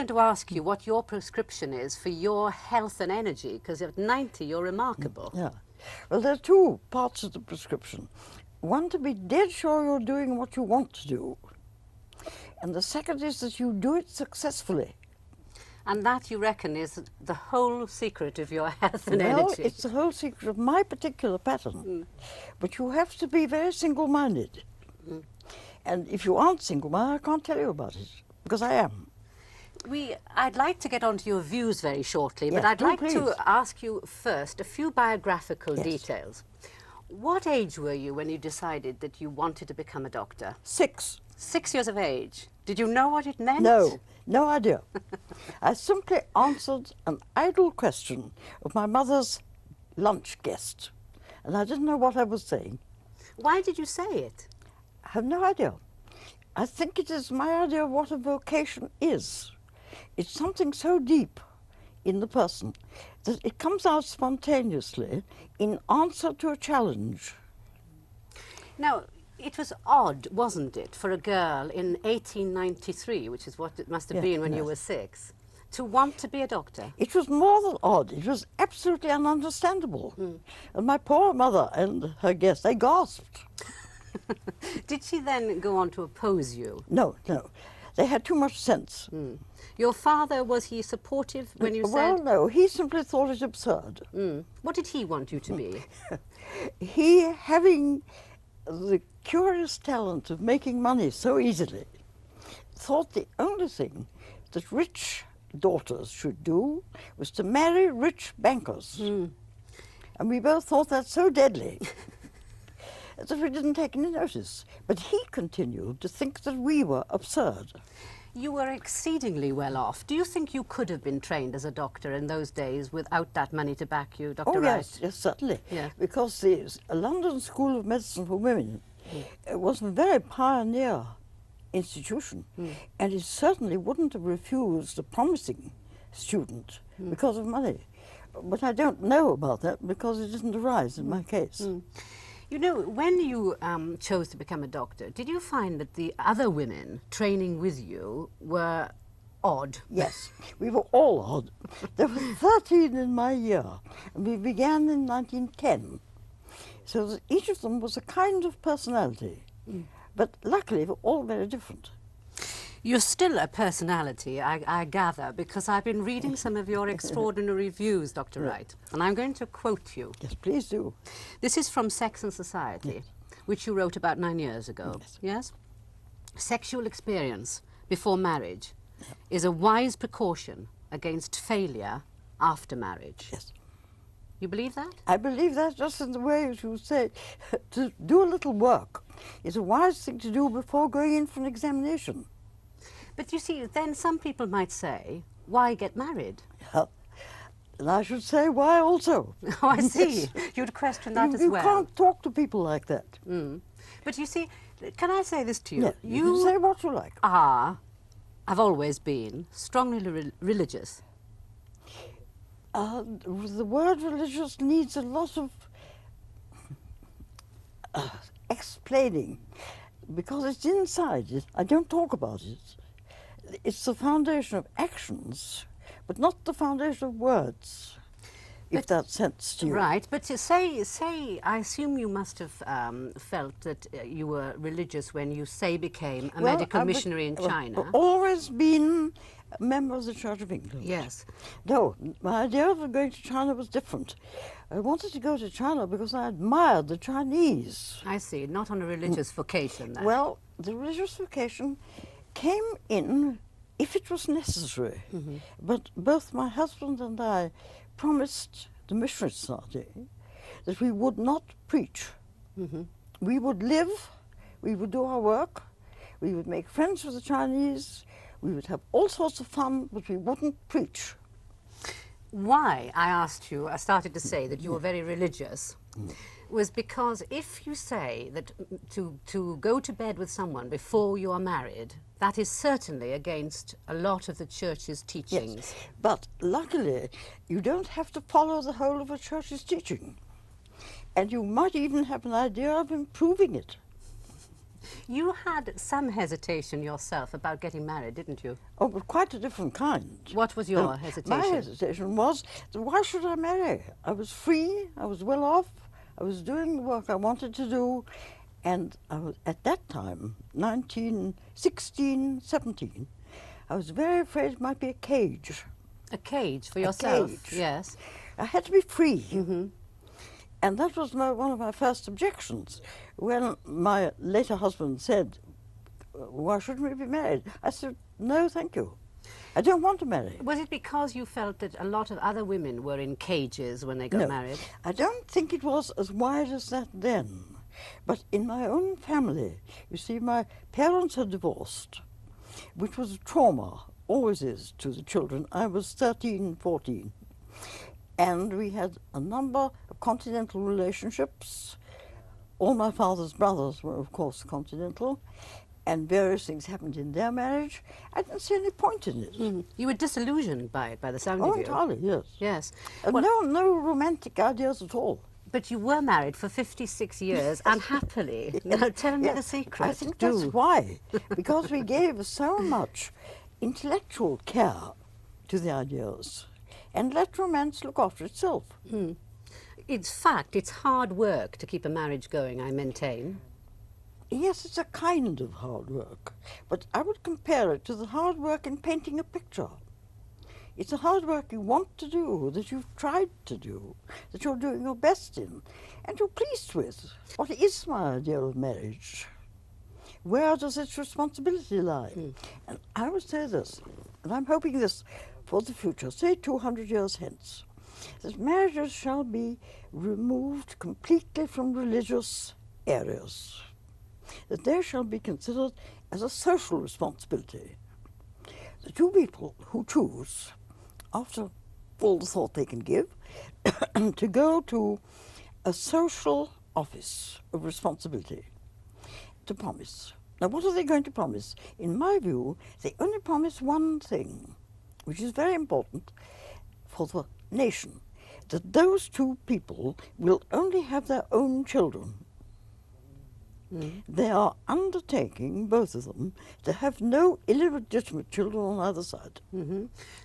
I'm going to ask you what your prescription is for your health and energy, because at 90 you're remarkable. Yeah. Well, there are two parts of the prescription. One, to be dead sure you're doing what you want to do. And the second is that you do it successfully. And that, you reckon, is the whole secret of your health and Well, energy. it's the whole secret of my particular pattern. But you have to be very single-minded. And if you aren't single-minded, I can't tell you about it, because I am. I'd like to get onto your views very shortly, but Yes, I'd like please. to ask you first a few biographical Yes. details. What age were you when you decided that you wanted to become a doctor? 6. 6 years of age. Did you know what it meant? No idea. I simply answered an idle question of my mother's lunch guest, and I didn't know what I was saying. Why did you say it? I have no idea. I think it is my idea of what a vocation is. It's something so deep in the person that it comes out spontaneously in answer to a challenge. Now, it was odd, wasn't it, for a girl in 1893, which is what it must have Yeah, been when you yes. were 6, to want to be a doctor? It was more than odd. It was absolutely ununderstandable. And my poor mother and her guest, they gasped. Did she then go on to oppose you? No. They had too much sense. Your father, was he supportive when you Well, said... no, he simply thought it absurd. What did he want you to be? He, having the curious talent of making money so easily, thought the only thing that rich daughters should do was to marry rich bankers. And we both thought that so deadly that we didn't take any notice. But he continued to think that we were absurd. You were exceedingly well off. Do you think you could have been trained as a doctor in those days without that money to back you, Dr. Oh, Wright? yes, certainly. Yeah. Because the London School of Medicine for Women was a very pioneer institution, and it certainly wouldn't have refused a promising student because of money. But I don't know about that because it didn't arise in my case. You know, when you chose to become a doctor, did you find that the other women training with you were odd? Yes, we were all odd. There were 13 in my year, and we began in 1910. So that each of them was a kind of personality. But luckily, we're all very different. You're still a personality, I gather, because I've been reading some of your extraordinary views, Dr. Wright, and I'm going to quote you. Yes, please do. This is from Sex and Society, which you wrote about 9 years ago. Yes? Sexual experience before marriage is a wise precaution against failure after marriage. Yes. You believe that? I believe that just in the way you say, to do a little work is a wise thing to do before going in for an examination. But you see, then some people might say, why get married? And I should say, why also? Oh, I see. You'd question that as you well. You can't talk to people like that. But you see, can I say this to you? Yeah, you can say what you like. Have always been strongly religious. The word religious needs a lot of explaining because it's inside it. I don't talk about it. It's the foundation of actions, but not the foundation of words, if that's sense to you. Right, but to say, I assume you must have felt that you were religious when you, say, became a medical missionary in China. I've always been a member of the Church of England. Yes. No, my idea of going to China was different. I wanted to go to China because I admired the Chinese. I see, not on a religious vocation then. Well, the religious vocation came in if it was necessary. But both my husband and I promised the Missionary Society that we would not preach. We would live, we would do our work, we would make friends with the Chinese, we would have all sorts of fun, but we wouldn't preach. Why, I asked you, I started to say that you were very religious, was because if you say that to go to bed with someone before you are married, that is certainly against a lot of the Church's teachings. Yes, but luckily you don't have to follow the whole of a Church's teaching. And you might even have an idea of improving it. You had some hesitation yourself about getting married, didn't you? Oh, but quite a different kind. What was your hesitation? My hesitation was, why should I marry? I was free, I was well off, I was doing the work I wanted to do, and I was, at that time, 1916, 17, I was very afraid it might be a cage. A cage for yourself? Cage. Yes. I had to be free. And that was one of my first objections. When my later husband said, why shouldn't we be married? I said, no, thank you. I don't want to marry. Was it because you felt that a lot of other women were in cages when they got married? I don't think it was as wide as that then. But in my own family, you see, my parents had divorced, which was a trauma, always is, to the children. I was 13, 14. And we had a number of continental relationships. All my father's brothers were, of course, continental, and various things happened in their marriage. I didn't see any point in it. You were disillusioned by it, by the sound Oh, of you. entirely, yes. Yes. And no romantic ideas at all. But you were married for 56 years, unhappily. Now, tell me the secret. I think that's why. Because we gave so much intellectual care to the ideas and let romance look after itself. In fact, it's hard work to keep a marriage going, I maintain. Yes, it's a kind of hard work, but I would compare it to the hard work in painting a picture. It's a hard work you want to do, that you've tried to do, that you're doing your best in, and you're pleased with. What is my idea of marriage? Where does its responsibility lie? And I would say this, and I'm hoping this for the future, say 200 years hence, that marriages shall be removed completely from religious areas, that they shall be considered as a social responsibility. The two people who choose, after all the thought they can give, to go to a social office of responsibility, to promise. Now, what are they going to promise? In my view, they only promise one thing, which is very important for the nation, that those two people will only have their own children. They are undertaking, both of them, to have no illegitimate children on either side.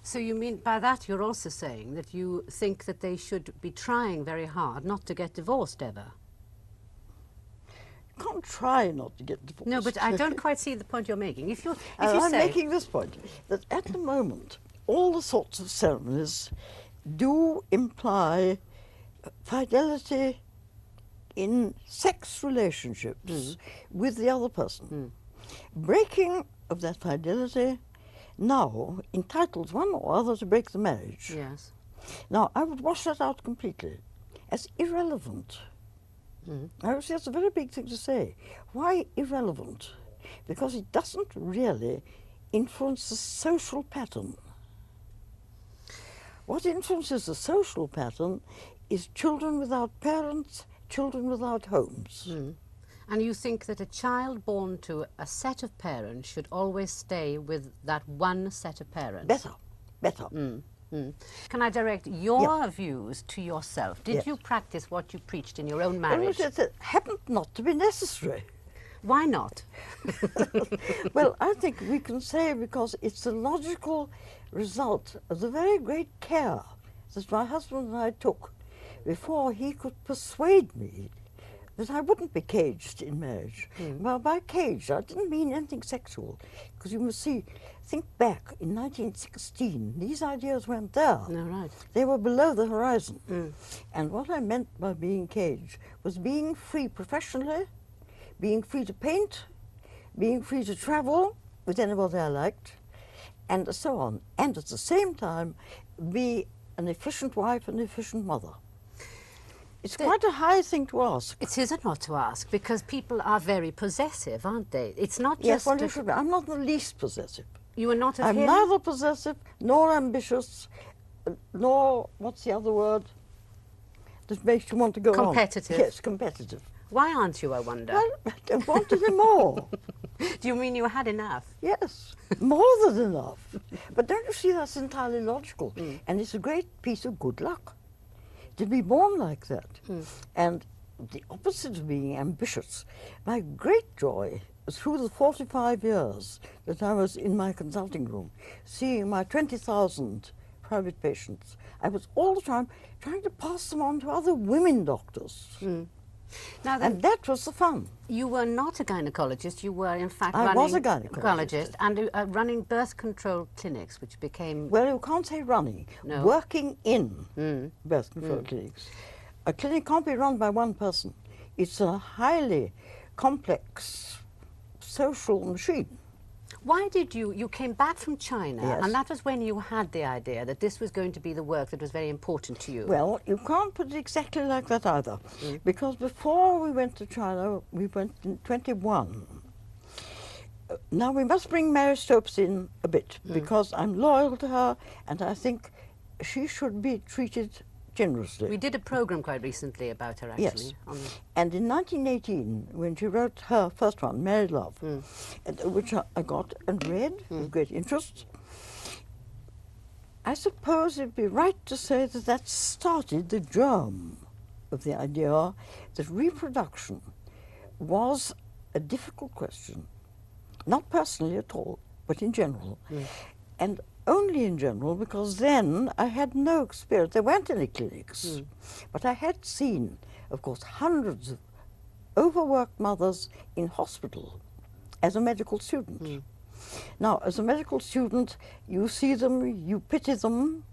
So you mean by that you're also saying that you think that they should be trying very hard not to get divorced ever? You can't try not to get divorced. No, but I don't quite see the point you're making. If you I'm say making this point, that at the moment, all the sorts of ceremonies do imply fidelity in sex relationships with the other person. Breaking of that fidelity now entitles one or other to break the marriage. Yes. Now, I would wash that out completely as irrelevant. I would say that's a very big thing to say. Why irrelevant? Because it doesn't really influence the social pattern. What influences the social pattern is children without parents, children without homes. And you think that a child born to a set of parents should always stay with that one set of parents? Better. Can I direct your views to yourself? Did Yes. you practice what you preached in your own Well, marriage? it happened not to be necessary. Why not? Well, I think we can say because it's the logical result of the very great care that my husband and I took before he could persuade me that I wouldn't be caged in marriage. Well, by caged, I didn't mean anything sexual, because you must think back, in 1916, these ideas weren't there. No, right. They were below the horizon. And what I meant by being caged was being free professionally, being free to paint, being free to travel with anybody I liked, and so on. And at the same time, be an efficient wife and efficient mother. It's quite a high thing to ask. It is not to ask, because people are very possessive, aren't they? It's not Yes, just... well, you should be. I'm not the least possessive. You are not of I'm him? neither possessive nor ambitious, nor, what's the other word that makes you want to go on? Competitive. Yes, competitive. Why aren't you, I wonder? Well, I don't want any more. Do you mean you had enough? Yes, more than enough. But don't you see that's entirely logical? And it's a great piece of good luck to be born like that. And the opposite of being ambitious, my great joy through the 45 years that I was in my consulting room, seeing my 20,000 private patients, I was all the time trying to pass them on to other women doctors. Now then, And that was the fun. you were not a gynecologist, you were in fact I running was a gynecologist. and running birth control clinics, which became... Well, you can't say running. No. Working in birth control clinics. A clinic can't be run by one person. It's a highly complex social machine. Why did you came back from China, Yes. and that was when you had the idea that this was going to be the work that was very important to you? Well, you can't put it exactly like that either, because before we went to China, we went in 21. Now we must bring Mary Stopes in a bit, because I'm loyal to her, and I think she should be treated generously. We did a program quite recently about her, actually. Yes. And in 1918, when she wrote her first one, Married Love, which I got and read with great interest, I suppose it'd be right to say that that started the germ of the idea that reproduction was a difficult question, not personally at all, but in general. And only in general, because then I had no experience. There weren't any clinics, but I had seen, of course, hundreds of overworked mothers in hospital as a medical student. Now, as a medical student, you see them, you pity them,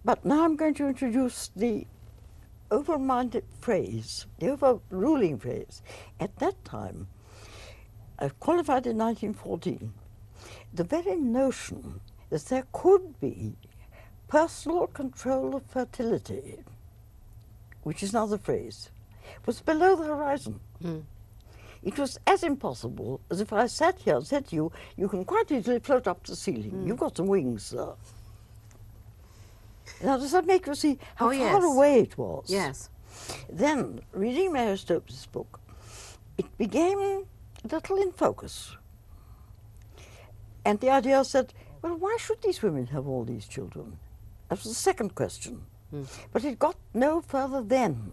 but now I'm going to introduce the overminded phrase, the overruling phrase. At that time, I qualified in 1914, the very notion that there could be personal control of fertility, which is another phrase, was below the horizon. It was as impossible as if I sat here and said to you, you can quite easily float up to the ceiling. You've got some wings, sir. Now, does that make you see how far away it was? Yes. Then, reading Mary Stopes' book, it became a little in focus. And the idea said, well, why should these women have all these children? That was the second question. But it got no further then,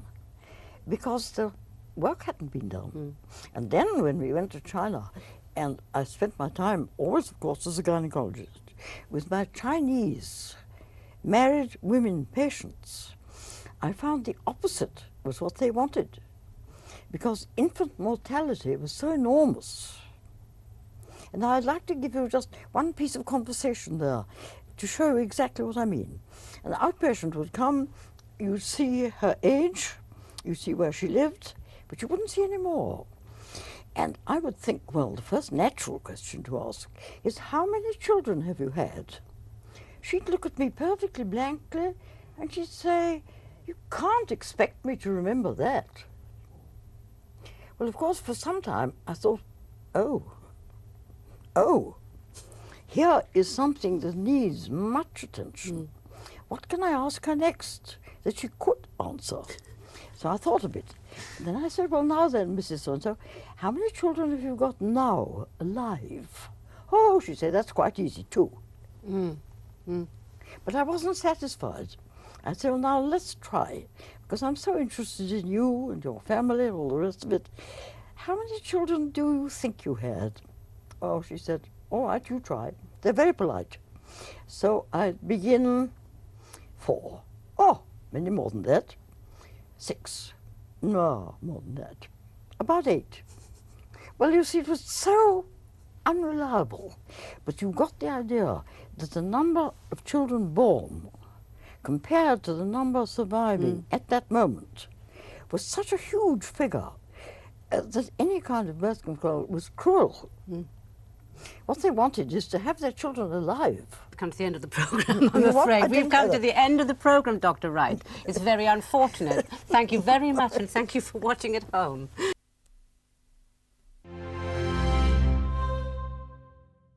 because the work hadn't been done. And then when we went to China, and I spent my time, always of course as a gynecologist, with my Chinese married women patients, I found the opposite was what they wanted, because infant mortality was so enormous. And I'd like to give you just one piece of conversation there to show you exactly what I mean. An outpatient would come, you'd see her age, you'd see where she lived, but you wouldn't see any more. And I would think, well, the first natural question to ask is, how many children have you had? She'd look at me perfectly blankly, and she'd say, you can't expect me to remember that. Well, of course, for some time I thought, oh, here is something that needs much attention. What can I ask her next that she could answer? So I thought a bit. Then I said, well, now then, Mrs. So-and-so, how many children have you got now alive? Oh, she said, that's quite easy too. But I wasn't satisfied. I said, well, now let's try, because I'm so interested in you and your family and all the rest of it. How many children do you think you had? Oh, she said, all right, you try. They're very polite. So I begin 4. Oh, many more than that. 6. No, more than that. About 8. Well, you see, it was so unreliable. But you got the idea that the number of children born compared to the number surviving at that moment was such a huge figure that any kind of birth control was cruel. What they wanted is to have their children alive. We've come to the end of the programme, I'm afraid. We've come to the end of the programme, Dr. Wright. It's very unfortunate. Thank you very much, and thank you for watching at home.